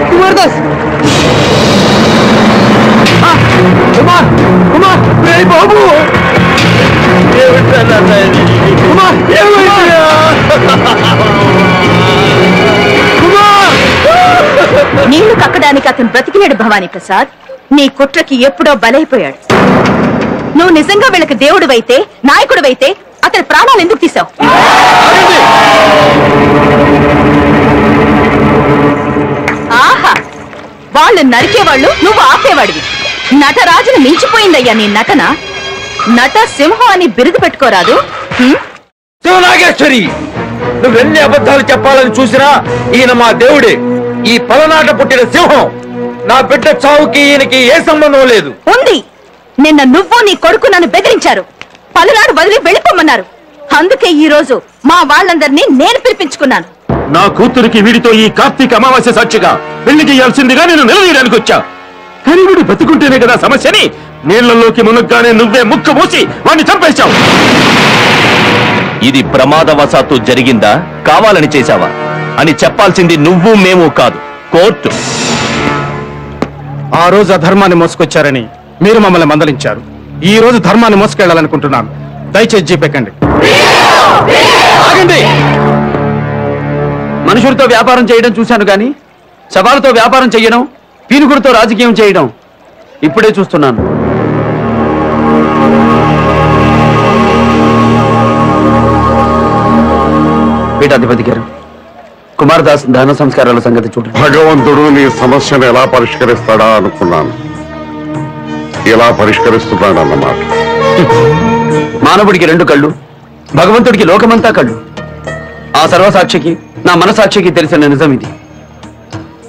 कुमारदास कुमार कुमार बाबू कुमार నీళ్లు కక్కడానికి అతను బ్రతికినాడు భవానీ ప్రసాద్. నీ కుట్రకి ఎప్పుడో బలైపోయాడు. నువ్వు నిజంగా వీళ్ళకి దేవుడివైతే నాయకుడివైతే అతని ప్రాణాలు ఎందుకు తీసావు? ఆహా, వాళ్ళు నరికేవాళ్ళు, నువ్వు ఆపేవాడివి. నటరాజును మించిపోయిందయ్యా నీ నటన. నట సింహం అని బిరుదు పెట్టుకోరాదు. శివనాగేశ్వరి, నువ్వెన్ని అబద్ధాలు చెప్పాలని చూసినా ఈయన మా దేవుడే. ఈ పలనాట పుట్టిన సింహం. నా బిడ్డ చావుకి ఈయనకి ఏ సంబంధం లేదు. ఉంది. నిన్న నువ్వు నీ కొడుకు నన్ను బెదిరించారు. పలనాడు వదిలి వెళ్ళిపోమన్నారు. అందుకే ఈ రోజు మా వాళ్ళందరినీ నేను పిలిపించుకున్నాను. నా కూతురికి వీడితో ఈ కార్తీక అమావాస్య సాక్షిగా పెళ్లి చేయాల్సిందిగా నేను నిలదీయడానికి వచ్చా. కానీ వీడు బతుకుంటేనే కదా సమస్యని నీళ్లలోకి మునుగ్గానే నువ్వే ముక్కు మూసి వాడిని చంపేశావు. ఇది ప్రమాదవశాత్తు జరిగిందా, కావాలని చేశావా అని చెప్పాల్సింది నువ్వు మేము కాదు, కోర్టు. ఆ రోజు అధర్మాన్ని మోసుకొచ్చారని మీరు మమ్మల్ని మందలించారు. ఈ రోజు ధర్మాన్ని మోసుకెళ్లాలనుకుంటున్నాను. దయచేసి జీపెక్కండి. ఆగండి. మనుషులతో వ్యాపారం చేయడం చూశాను గాని శవాలతో వ్యాపారం చేయడం, పీనుగుడితో రాజకీయం చేయడం ఇప్పుడే చూస్తున్నాను. పీఠాధిపతి గారు, కుమారదాస్ దహన సంస్కారాల సంగతి చూడండి. భగవంతుడు నీ సమస్యను ఎలా పరిష్కరిస్తాడా అనుకున్నాను. ఎలా పరిష్కరిస్తున్నాడన్నమాట. మానవుడికి రెండు కళ్ళు, భగవంతుడికి లోకమంతా కళ్ళు. ఆ సర్వసాక్షికి, నా మనసాక్షికి తెలిసిన నిజం ఇది.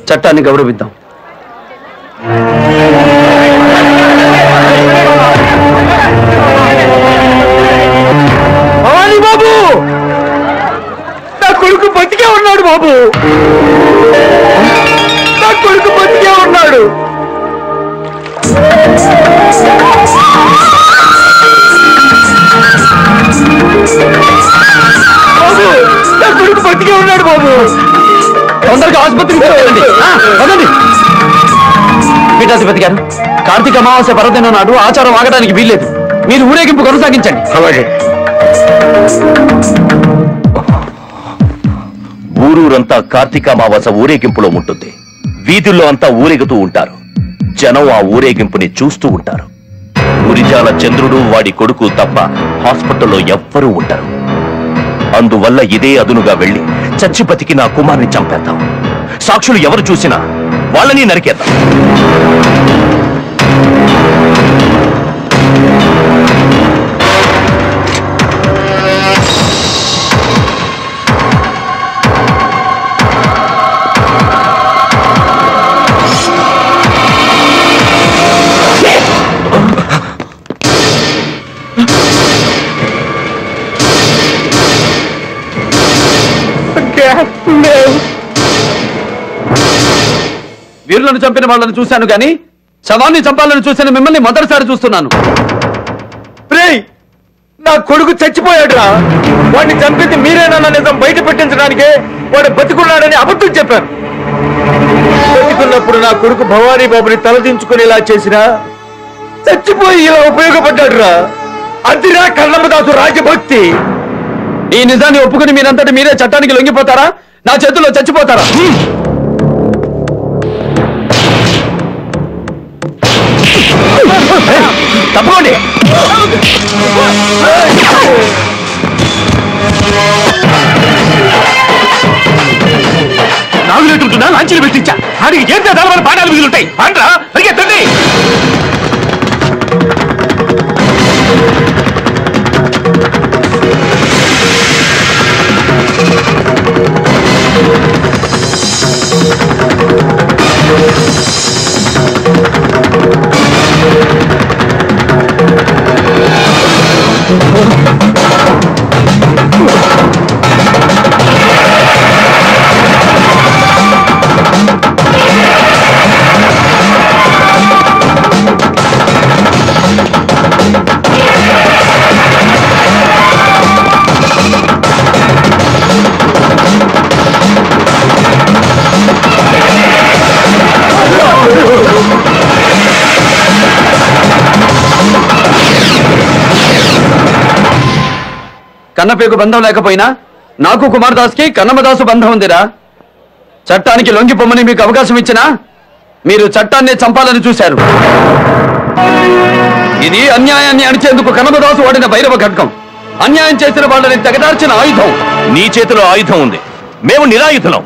చట్టాన్ని గౌరవిద్దాం. భవానీ బాబు, నా కొడుకు బతికే ఉన్నాడు బాబు. నా కొడుకు బతికే ఉన్నాడు. బాబు, నా కొడుకు బతికే ఉన్నాడు బాబు. తొందరగా ఆసుపత్రికి వదండి. పీఠాధిపతి గారు, కార్తీక అమావాస్య పర్వదినం నాడు ఆచారం ఆగడానికి వీల్లేదు. మీరు ఊరేగింపు కొనసాగించండి. అలాగే. ఊరూరంతా కార్తీక అమావాస్య ఊరేగింపులో ఉంటుంది. వీధుల్లో అంతా ఊరేగుతూ ఉంటారు. జనం ఆ ఊరేగింపుని చూస్తూ ఉంటారు. గురిజాల చంద్రుడు వాడి కొడుకు తప్ప హాస్పిటల్లో ఎవ్వరూ ఉంటారు. అందువల్ల ఇదే అదునుగా వెళ్లి చచ్చిపతికి నా కుమార్ని చంపేద్దాం. సాక్షులు ఎవరు చూసినా వాళ్ళని నరికేద్దాం. వీరులను చంపిన వాళ్ళని చూశాను గాని శవాన్ని చంపాలని చూసిన మిమ్మల్ని మొదటిసారి చూస్తున్నాను. నా కొడుకు చచ్చిపోయాడురా. వాడిని చంపింది మీరేనన్న నిజం బయట పెట్టించడానికే వాడు బతికున్నాడని అబద్ధం చెప్పారు. బతికున్నప్పుడు నా కొడుకు భవానీ బాబుని తలదించుకునేలా చేసినా చచ్చిపోయి ఇలా ఉపయోగపడ్డాడురా. అదిరా కన్నమ్మదాసు రాజభక్తి. ఈ నిజాన్ని ఒప్పుకుని మీరంతటి మీరే చట్టానికి లొంగిపోతారా, నా చేతుల్లో చచ్చిపోతారా? తప్పండి. నాగులేటుంటున్నా లాంచీలు పెట్టించా. ఆడికి ఏం తెదాలని పాఠాలు మిగులుంటాయి. అంట్రా పరిగెత్తండి. కన్నపేగు బంధం లేకపోయినా నాకు కుమారదాస్కి కన్నమ్మదాసు బంధం ఉందిరా. చట్టానికి లొంగిపోమని మీకు అవకాశం ఇచ్చినా మీరు చట్టాన్ని చంపాలని చూశారు. ఇది అన్యాయాన్ని అణిచేందుకు కన్నమ్మదాసు వాడిన భైరవ ఖడ్గం. అన్యాయం చేసిన వాళ్ళని తెగదార్చిన ఆయుధం. నీ చేతిలో ఆయుధం ఉంది, మేము నిరాయుధులం.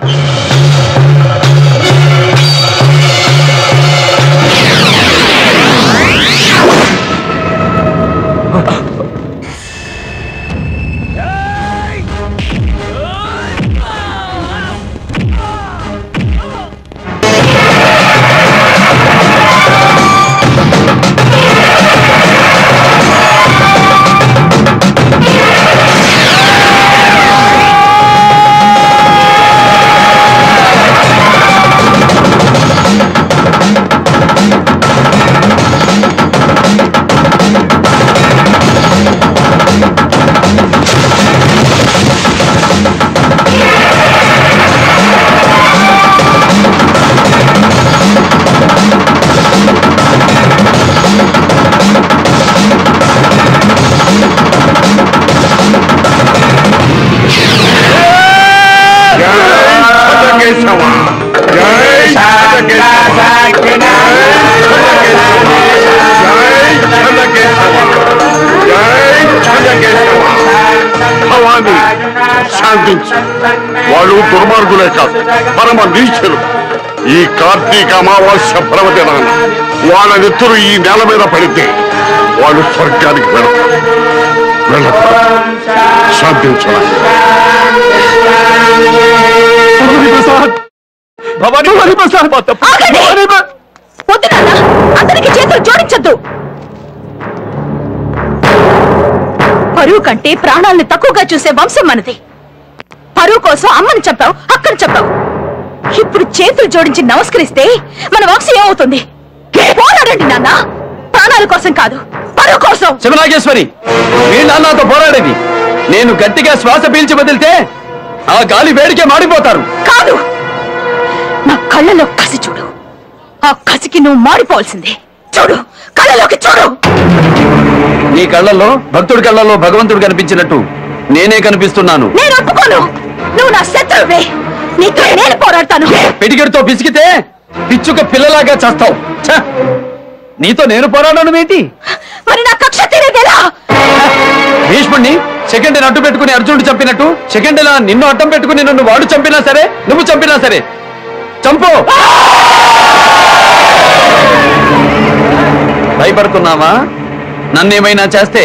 వాళ్ళు దుర్మార్గులే కాదు, పరమ నీచులు. ఈ కార్తీక అమావాస్య పర్వదినాన వాళ్ళ నెత్తురు ఈ నేల మీద పడితే వాళ్ళు స్వర్గానికి వెళతారు. శాంతించాలి. అతనికి చేతులు జోడించద్దు. పరువు కంటే ప్రాణాలను తక్కువగా చూసే వంశం మనది. పరువు కోసం అమ్మని చెప్పావు, అక్కని చెప్పావు. ఇప్పుడు చేతులు జోడించి నమస్కరిస్తే మన వంశం ఏమవుతుంది? పోరాడండి నాన్న, ప్రాణాల కోసం కాదు, పరువు కోసం. శివనాగేశ్వరి, వీళ్ళ నాతో పోరాడేది. నేను గట్టిగా శ్వాస పీల్చి వదిలితే ఆ గాలి వేడికే మాడిపోతారు. కాదు, నా కళ్ళలో కసి చూడు. ఆ కసికి నువ్వు మాడిపోవాల్సిందే. చూడు, కళ్ళలోకి చూడు. నీ కళ్ళల్లో భక్తుడి కళ్ళల్లో భగవంతుడు కనిపించినట్టు నేనే కనిపిస్తున్నాను. నేను ఒప్పుకోను. నువ్వు నా శత్రువే. నీతో నేను పోరాడతాను. పిటికెడితో పిసికితే పిచ్చుక పిల్లలాగా చేస్తావు. నీతో నేను పోరాడను ఏంటి? మరి నా కక్ష తీరేదేలా? భీష్ముడిని సెకండ్ అడ్డు పెట్టుకుని అర్జునుడు చంపినట్టు సెకండ్ ఇలా నిన్ను అడ్డం పెట్టుకుని నన్ను వాడు చంపినా సరే, నువ్వు చంపినా సరే చంపు. భయపడుతున్నావా? నన్నేమైనా చేస్తే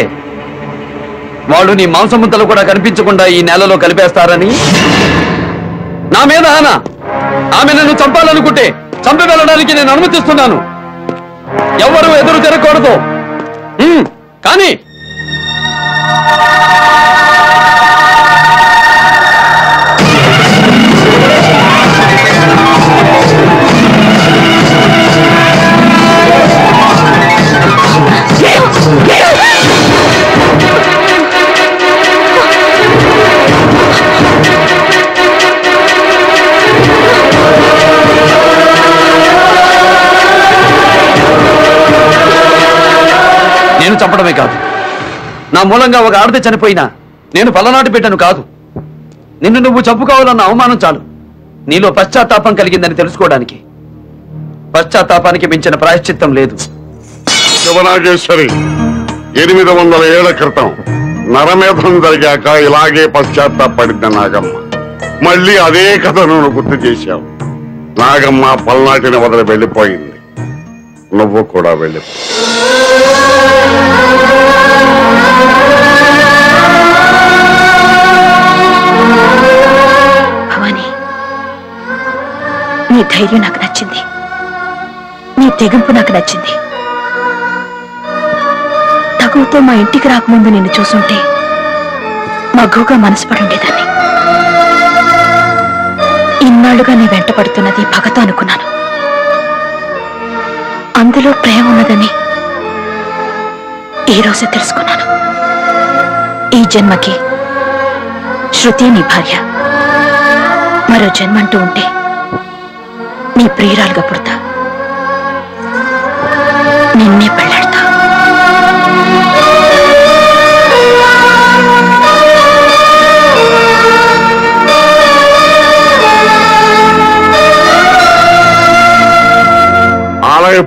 వాళ్ళు నీ మాంసముద్దలు కూడా కనిపించకుండా ఈ నేలలో కలిపేస్తారని? నా మీద ఆమె నన్ను చంపాలనుకుంటే చంపి వెళ్ళడానికి నేను అనుమతిస్తున్నాను. ఎవరు ఎదురు తిరగకూడదు. కానీ నేను చంపడమే కాదు, నా మూలంగా ఒక ఆడది చనిపోయినా నేను పలనాటి పెట్టను కాదు. నిన్ను నువ్వు చంపుకోవాలన్న అవమానం చాలు నీలో పశ్చాత్తాపం కలిగిందని తెలుసుకోవడానికి. పశ్చాత్తాపానికి మించిన ప్రాయశ్చిత్తం లేదు. శివనాగేశ్వరి, 800 ఏళ్ల క్రితం నరమేధం జరిగాక ఇలాగే పశ్చాత్తాపడింది నాగమ్మ. మళ్ళీ అదే కథను గుర్తు చేశావు. నాగమ్మ పల్నాటిని వదిలి వెళ్ళిపోయింది, నువ్వు కూడా వెళ్ళిపో. భవాని, నీ ధైర్యం నాకు నచ్చింది. నీ తెగింపు నాకు నచ్చింది. తగువతో మా ఇంటికి రాకముందు నిన్ను చూసుంటే మగ్గుగా మనసు పడి ఉండేదాన్ని. ఇన్నాళ్లుగా నీ వెంట పడుతున్నది పగతో అనుకున్నాను. అందులో ప్రేమ ఉన్నదని ఈ రోజే తెలుసుకున్నాను. ఈ జన్మకి శృతి నీ భార్య, మరో జన్మంటూ ఉంటే నీ ప్రియురాలుగా పుడతా, నిన్నే పెళ్ళాడతా.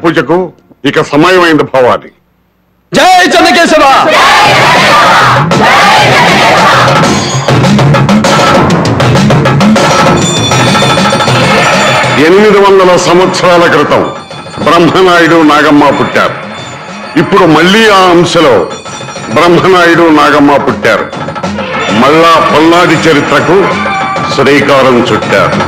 పూజకు ఇక సమయమైంది భవాని. జై చెన్నకేశవ. 800 సంవత్సరాల క్రితం బ్రహ్మనాయుడు నాగమ్మ పుట్టారు. ఇప్పుడు మళ్ళీ ఆ అంశలో బ్రహ్మనాయుడు నాగమ్మ పుట్టారు. మళ్ళా పల్నాడి చరిత్రకు శ్రీకారం చుట్టారు.